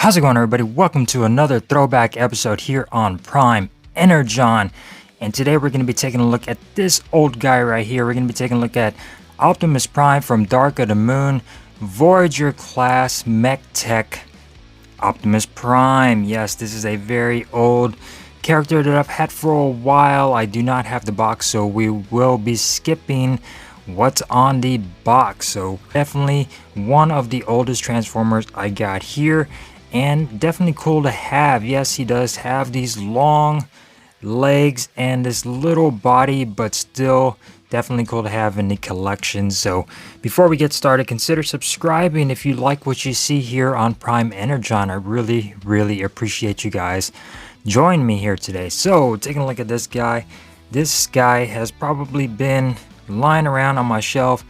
How's it going, everybody? Welcome to another throwback episode here on Prime Energon. And today we're going to be taking a look at this old guy right here. We're going to be taking a look at Optimus Prime from Dark of the Moon, Voyager class Mech Tech Optimus Prime. Yes, this is a very old character that I've had for a while. I do not have the box, so we will be skipping what's on the box. So definitely one of the oldest Transformers I got here. And definitely cool to have. Yes, he does have these long legs and this little body, but still definitely cool to have in the collection. So before we get started, consider subscribing if you like what you see here on Prime Energon. I really appreciate you guys joining me here today. So taking a look at this guy. This guy has probably been lying around on my shelf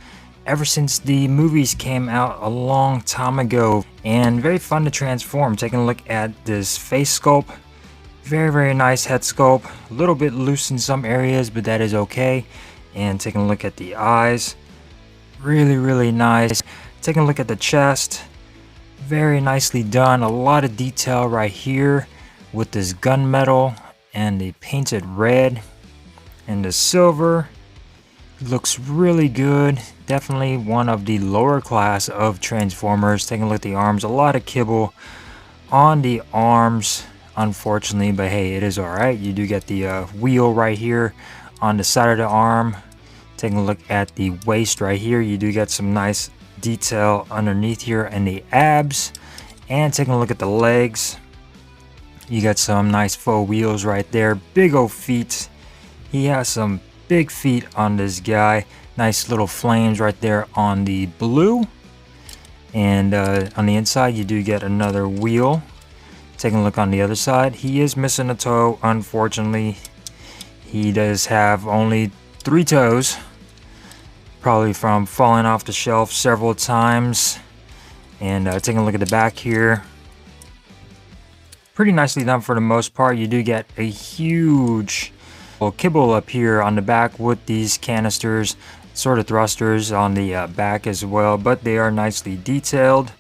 ever since the movies came out a long time ago, and very fun to transform. Taking a look at this face sculpt, very nice head sculpt, a little bit loose in some areas, but that is okay. And taking a look at the eyes, really nice. Taking a look at the chest, very nicely done. A lot of detail right here with this gunmetal and the painted red and the silver. Looks really good. Definitely one of the lower class of Transformers. Taking a look at the arms, a lot of kibble on the arms, unfortunately, but hey, it is alright. You do get the wheel right here on the side of the arm. Taking a look at the waist right here, you do get some nice detail underneath here and the abs. And taking a look at the legs, you got some nice faux wheels right there. Big old feet. He has some big feet on this guy. Nice little flames right there on the blue. And on the inside you do get another wheel. Taking a look on the other side, he is missing a toe, unfortunately. He does have only 3 toes, probably from falling off the shelf several times. And taking a look at the back here, pretty nicely done for the most part. You do get a huge kibble up here on the back with these canisters, sort of thrusters on the back as well, but they are nicely detailed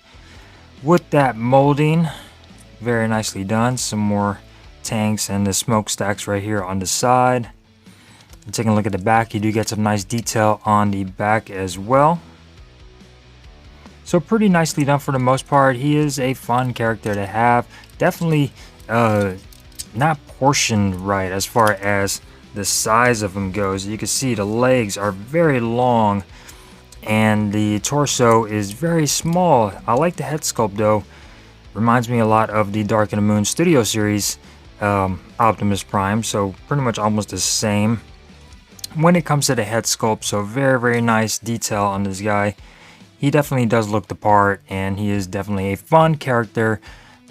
with that molding. Very nicely done. Some more tanks and the smokestacks right here on the side. And taking a look at the back, you do get some nice detail on the back as well. So pretty nicely done for the most part. He is a fun character to have. Definitely not portioned right as far as the size of him goes. You can see the legs are very long and the torso is very small. I like the head sculpt though. Reminds me a lot of the Dark of the Moon Studio Series Optimus Prime, so pretty much almost the same when it comes to the head sculpt. So very nice detail on this guy. He definitely does look the part, and he is definitely a fun character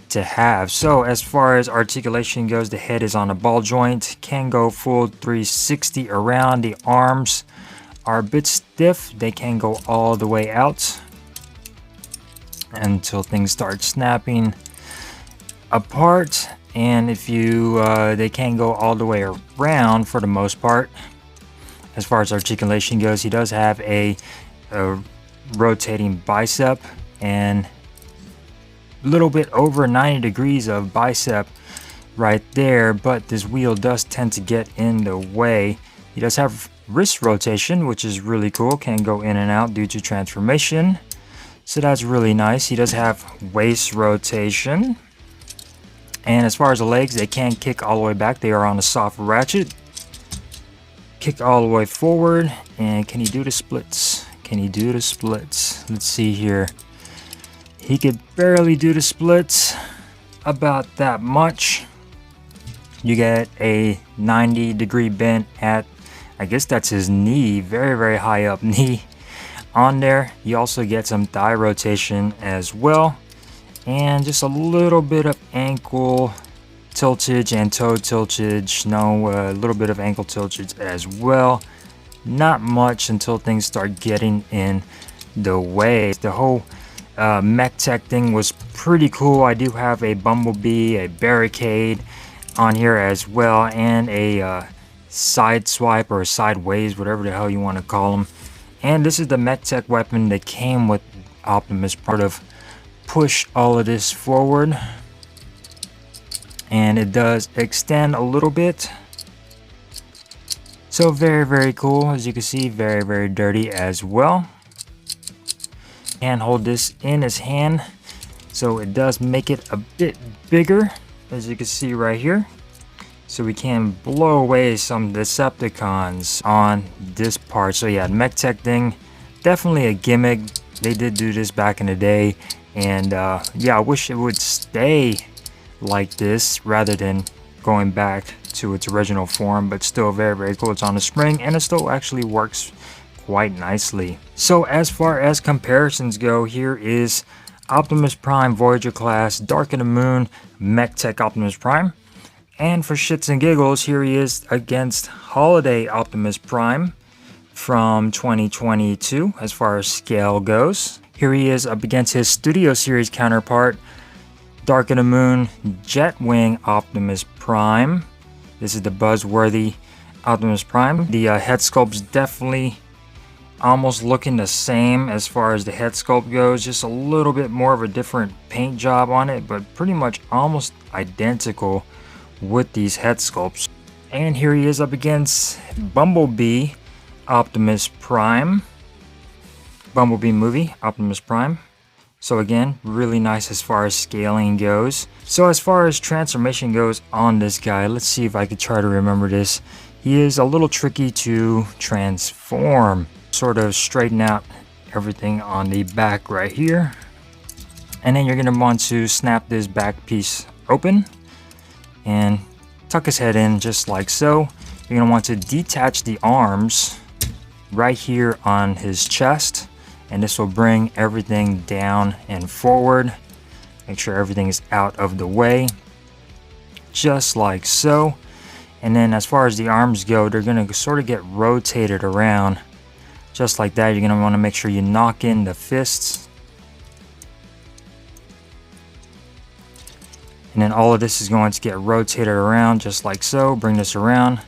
to have. So as far as articulation goes, the head is on a ball joint, can go full 360 around. The arms are a bit stiff, they can go all the way out until things start snapping apart. And if you they can go all the way around for the most part. As far as articulation goes, he does have a rotating bicep and little bit over 90 degrees of bicep right there, but this wheel does tend to get in the way. He does have wrist rotation, which is really cool, can go in and out due to transformation, so that's really nice. He does have waist rotation, and as far as the legs, they can kick all the way back. They are on a soft ratchet, kick all the way forward. And can he do the splits? Can he do the splits? Let's see here. He could barely do the splits, about that much. You get a 90-degree bend at, I guess that's his knee, very high up knee on there. You also get some thigh rotation as well, and just a little bit of ankle tiltage and toe tiltage. A little bit of ankle tiltage as well. Not much until things start getting in the way. The whole Mech Tech thing was pretty cool. I do have a Bumblebee, a Barricade on here as well, and a side swipe or sideways, whatever the hell you want to call them. And this is the Mech Tech weapon that came with Optimus, part of push all of this forward, and it does extend a little bit. So very cool. As you can see, very dirty as well. And hold this in his hand, so it does make it a bit bigger, as you can see right here. So we can blow away some Decepticons on this part. So yeah, Mech Tech thing, definitely a gimmick. They did do this back in the day, and yeah, I wish it would stay like this rather than going back to its original form, but still very cool. It's on a spring, and it still actually works quite nicely. So as far as comparisons go, here is Optimus Prime Voyager class, Dark of the Moon, Mech Tech Optimus Prime. And for shits and giggles, here he is against Holiday Optimus Prime from 2022 as far as scale goes. Here he is up against his Studio Series counterpart, Dark of the Moon Jetwing Optimus Prime. This is the buzzworthy Optimus Prime. The head sculpt's definitely almost looking the same as far as the head sculpt goes, just a little bit more of a different paint job on it, but pretty much almost identical with these head sculpts. And here he is up against Bumblebee Optimus Prime, Bumblebee movie Optimus Prime. So again, really nice as far as scaling goes. So as far as transformation goes on this guy, let's see if I could try to remember this. He is a little tricky to transform. Sort of straighten out everything on the back right here, and then you're going to want to snap this back piece open and tuck his head in just like so. You're going to want to detach the arms right here on his chest, and this will bring everything down and forward. Make sure everything is out of the way just like so. And then as far as the arms go, they're going to sort of get rotated around just like that. You're going to want to make sure you knock in the fists. And then all of this is going to get rotated around just like so. Bring this around,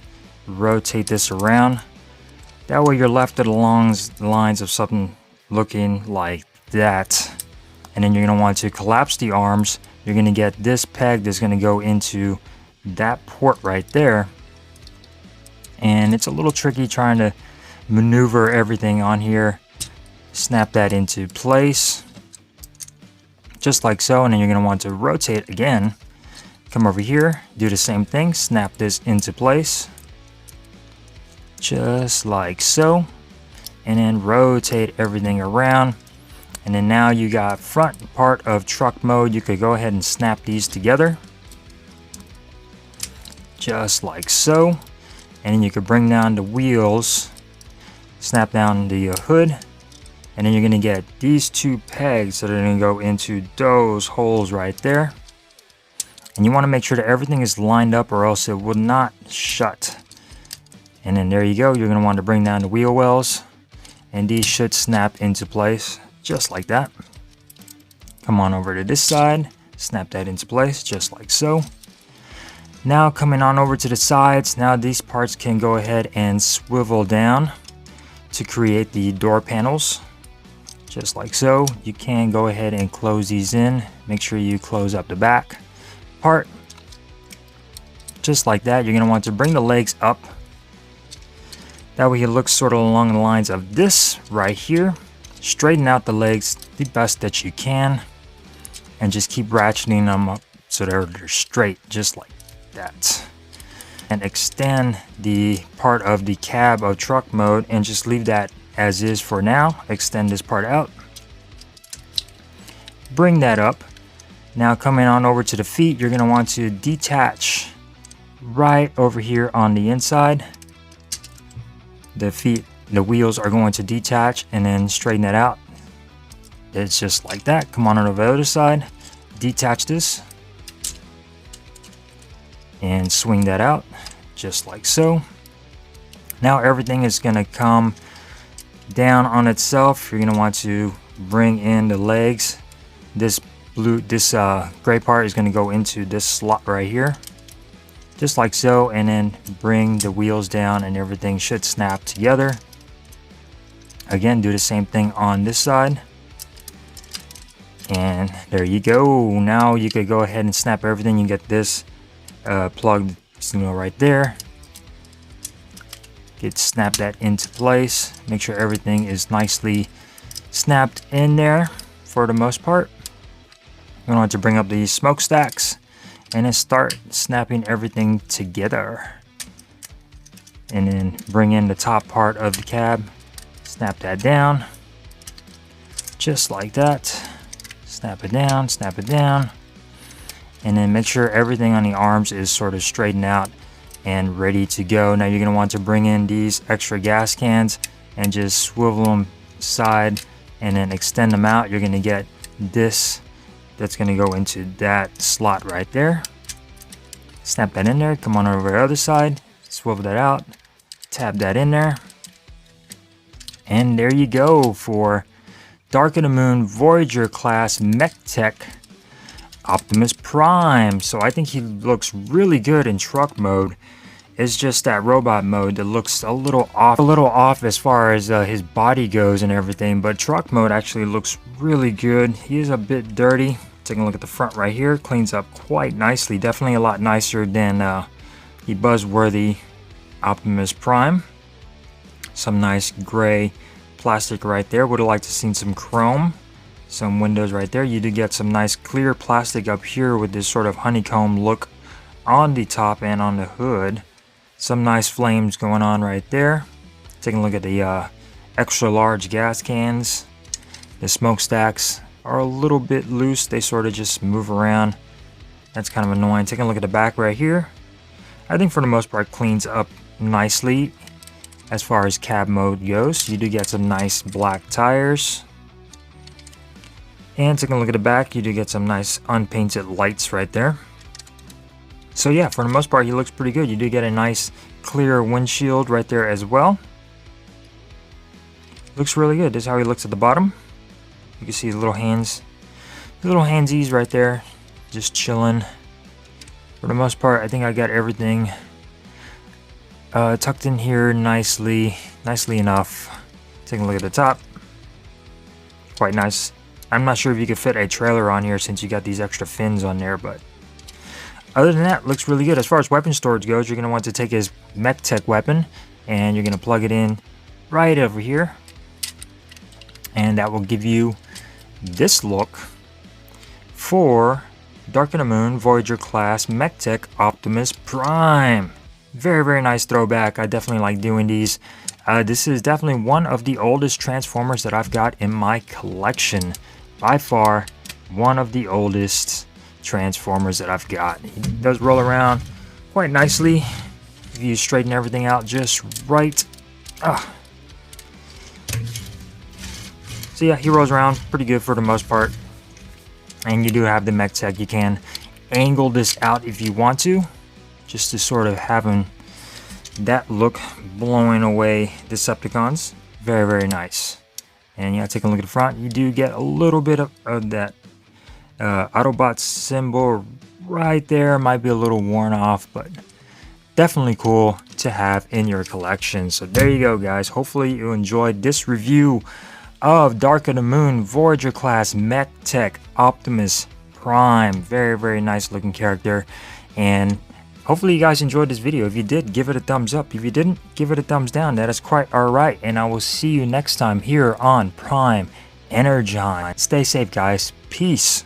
rotate this around. That way you're left along the lines of something looking like that. And then you're going to want to collapse the arms. You're going to get this peg that's going to go into that port right there. And it's a little tricky trying to maneuver everything on here. Snap that into place just like so, and then you're going to want to rotate again. Come over here, do the same thing, snap this into place just like so, and then rotate everything around. And then now you got front part of truck mode. You could go ahead and snap these together just like so, and then you could bring down the wheels, snap down the hood, and then you're going to get these two pegs that are going to go into those holes right there. And you want to make sure that everything is lined up, or else it will not shut. And then there you go. You're going to want to bring down the wheel wells, and these should snap into place just like that. Come on over to this side, snap that into place just like so. Now coming on over to the sides, now these parts can go ahead and swivel down to create the door panels just like so. You can go ahead and close these in. Make sure you close up the back part just like that. You're going to want to bring the legs up. That way it looks sort of along the lines of this right here. Straighten out the legs the best that you can, and just keep ratcheting them up so they're straight just like that. And extend the part of the cab of truck mode and just leave that as is for now. Extend this part out, bring that up. Now coming on over to the feet, you're going to want to detach right over here on the inside. The feet, the wheels are going to detach, and then straighten that out. It's just like that. Come on over the other side, detach this and swing that out just like so. Now everything is going to come down on itself. You're going to want to bring in the legs. This gray part is going to go into this slot right here just like so, and then bring the wheels down and everything should snap together. Again, do the same thing on this side, And there you go. Now you could go ahead and snap everything. You get this plugged, right there. Snap that into place. Make sure everything is nicely snapped in there for the most part. You want to bring up these smokestacks and then start snapping everything together. And then bring in the top part of the cab. Snap that down. Just like that. Snap it down, snap it down. And then make sure everything on the arms is sort of straightened out and ready to go. Now you're going to want to bring in these extra gas cans and just swivel them aside and then extend them out. You're going to get this that's going to go into that slot right there. Snap that in there. Come on over to the other side, swivel that out, tab that in there, and there you go for Dark of the Moon Voyager class Mech Tech Optimus Prime. So I think he looks really good in truck mode. It's just that robot mode that looks a little off as far as his body goes and everything, but truck mode actually looks really good. He is a bit dirty. Taking a look at the front right here, cleans up quite nicely. Definitely a lot nicer than the buzzworthy Optimus Prime. Some nice gray plastic right there. Would have liked to seen some chrome. Some windows right there. You do get some nice clear plastic up here with this sort of honeycomb look on the top and on the hood. Some nice flames going on right there. Taking a look at the extra large gas cans. The smokestacks are a little bit loose. They sort of just move around. That's kind of annoying. Taking a look at the back right here. I think for the most part cleans up nicely as far as cab mode goes. You do get some nice black tires. And taking a look at the back, you do get some nice unpainted lights right there. So yeah, for the most part, he looks pretty good. You do get a nice clear windshield right there as well. Looks really good. This is how he looks at the bottom. You can see his little hands, little handsies right there, just chilling. For the most part, I think I got everything tucked in here nicely enough. Taking a look at the top. Quite nice. I'm not sure if you could fit a trailer on here since you got these extra fins on there, but other than that, looks really good. As far as weapon storage goes, you're going to want to take his Mech Tech weapon and you're going to plug it in right over here. And that will give you this look for Dark of the Moon Voyager class Mech Tech Optimus Prime. Very, very nice throwback. I definitely like doing these. This is definitely one of the oldest Transformers that I've got in my collection. By far, one of the oldest Transformers that I've got. He does roll around quite nicely if you straighten everything out just right. So yeah, he rolls around pretty good for the most part. And you do have the Mech Tech. You can angle this out if you want to, just to sort of having that look blowing away Decepticons. Very, very nice. And yeah, taking a look at the front, you do get a little bit of that Autobot symbol right there. Might be a little worn off, but definitely cool to have in your collection. So there you go, guys. Hopefully you enjoyed this review of Dark of the Moon Voyager class Mech Tech Optimus Prime. Very, very nice looking character. And hopefully you guys enjoyed this video. If you did, give it a thumbs up. If you didn't, give it a thumbs down. That is quite alright. And I will see you next time here on Prime Energon. Stay safe, guys. Peace.